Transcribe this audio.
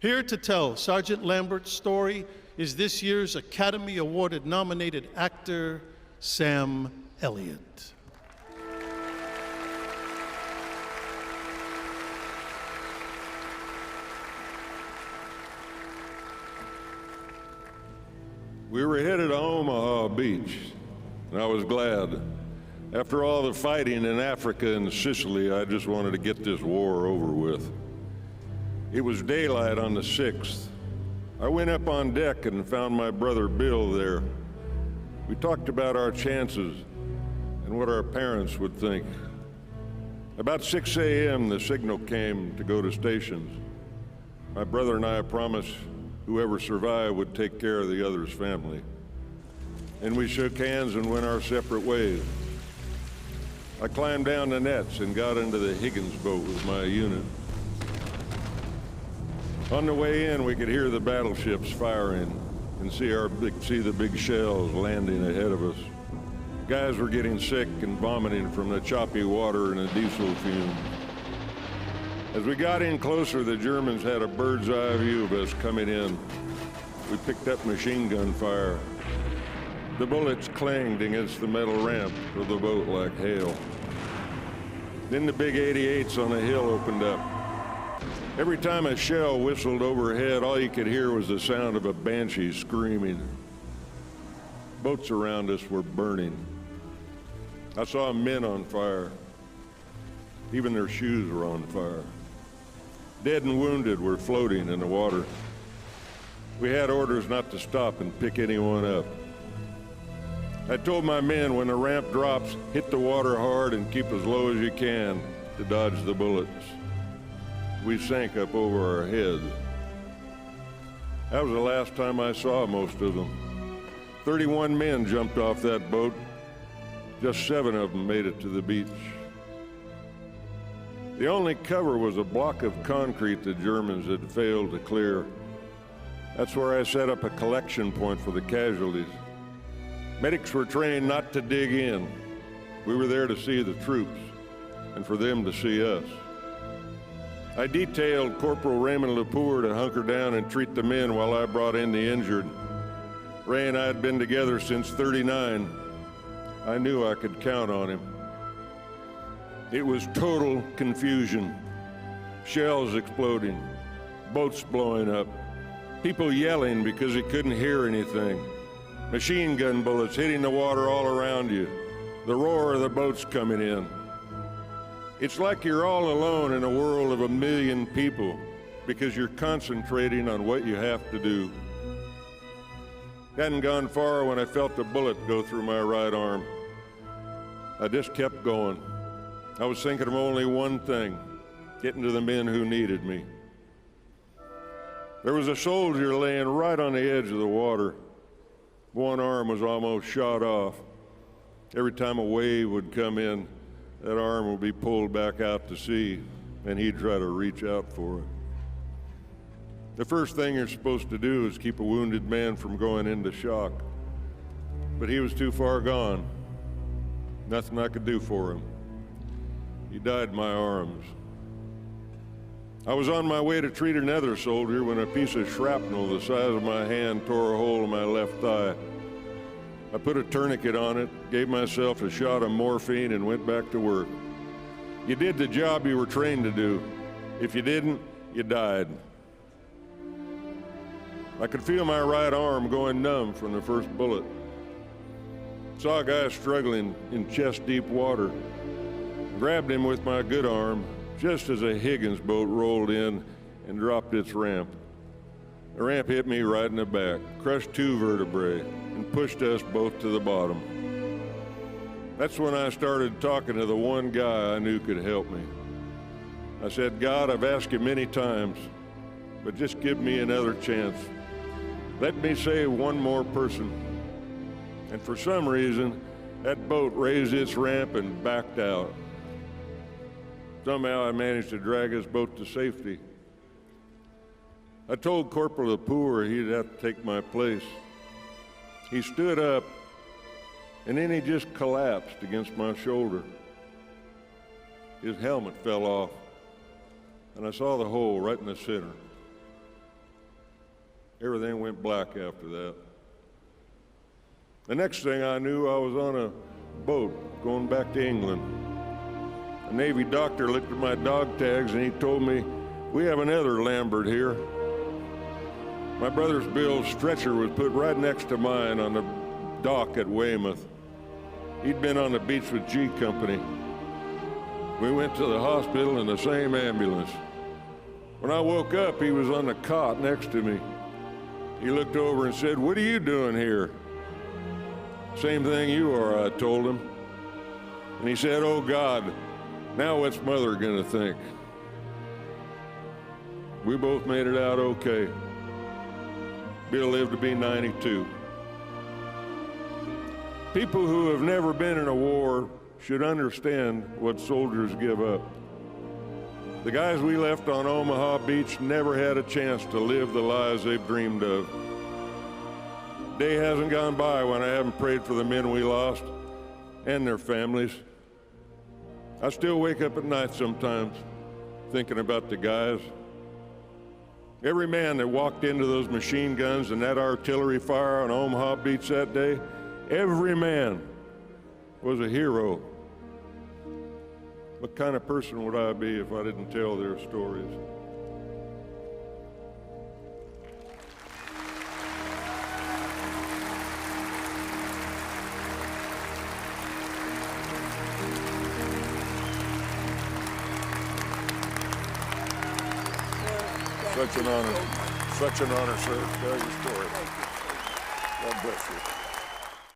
Here to tell Sergeant Lambert's story is this year's Academy Award nominated actor, Sam Elliott. We were headed to Omaha Beach, and I was glad. After all the fighting in Africa and Sicily, I just wanted to get this war over with. It was daylight on the 6th. I went up on deck and found my brother Bill there. We talked about our chances and what our parents would think. About 6 a.m., the signal came to go to stations. My brother and I promised whoever survived would take care of the other's family. And we shook hands and went our separate ways. I climbed down the nets and got into the Higgins boat with my unit. On the way in, we could hear the battleships firing and see the big shells landing ahead of us. Guys were getting sick and vomiting from the choppy water and the diesel fumes. As we got in closer, the Germans had a bird's eye view of us coming in. We picked up machine gun fire. The bullets clanged against the metal ramp of the boat like hail. Then the big 88s on the hill opened up. Every time a shell whistled overhead, all you could hear was the sound of a banshee screaming. Boats around us were burning. I saw men on fire. Even their shoes were on fire. Dead and wounded were floating in the water. We had orders not to stop and pick anyone up. I told my men, when the ramp drops, hit the water hard and keep as low as you can to dodge the bullets. We sank up over our heads. That was the last time I saw most of them. 31 men jumped off that boat. Just 7 of them made it to the beach. The only cover was a block of concrete the Germans had failed to clear. That's where I set up a collection point for the casualties. Medics were trained not to dig in. We were there to see the troops and for them to see us. I detailed Corporal Raymond Lepore to hunker down and treat the men while I brought in the injured. Ray and I had been together since '39. I knew I could count on him. It was total confusion. Shells exploding, boats blowing up, people yelling because they couldn't hear anything, machine gun bullets hitting the water all around you, the roar of the boats coming in. It's like you're all alone in a world of 1 million people because you're concentrating on what you have to do. Hadn't gone far when I felt a bullet go through my right arm. I just kept going. I was thinking of only one thing, getting to the men who needed me. There was a soldier laying right on the edge of the water. One arm was almost shot off. Every time a wave would come in, that arm would be pulled back out to sea, and he'd try to reach out for it. The first thing you're supposed to do is keep a wounded man from going into shock. But he was too far gone. Nothing I could do for him. He died in my arms. I was on my way to treat another soldier when a piece of shrapnel the size of my hand tore a hole in my left thigh. I put a tourniquet on it, gave myself a shot of morphine, and went back to work. You did the job you were trained to do. If you didn't, you died. I could feel my right arm going numb from the first bullet. Saw a guy struggling in chest-deep water. Grabbed him with my good arm just as a Higgins boat rolled in and dropped its ramp. The ramp hit me right in the back, crushed 2 vertebrae, and pushed us both to the bottom. That's when I started talking to the one guy I knew could help me. I said, God, I've asked you many times, but just give me another chance. Let me save one more person. And for some reason, that boat raised its ramp and backed out. Somehow I managed to drag his boat to safety. I told Corporal Lepore he'd have to take my place. He stood up, and then he just collapsed against my shoulder. His helmet fell off, and I saw the hole right in the center. Everything went black after that. The next thing I knew, I was on a boat going back to England. A Navy doctor looked at my dog tags and he told me, "We have another Lambert here." My brother's Bill's stretcher was put right next to mine on the dock at Weymouth. He'd been on the beach with G Company. We went to the hospital in the same ambulance. When I woke up, he was on the cot next to me. He looked over and said, "What are you doing here?" "Same thing you are," I told him. And he said, "Oh God, now what's Mother gonna think?" We both made it out okay. Bill lived to be 92. People who have never been in a war should understand what soldiers give up. The guys we left on Omaha Beach never had a chance to live the lives they've dreamed of. Day hasn't gone by when I haven't prayed for the men we lost and their families. I still wake up at night sometimes thinking about the guys. Every man that walked into those machine guns and that artillery fire on Omaha Beach that day, every man was a hero. What kind of person would I be if I didn't tell their stories? Such an honor, sir, to tell your story. God bless you.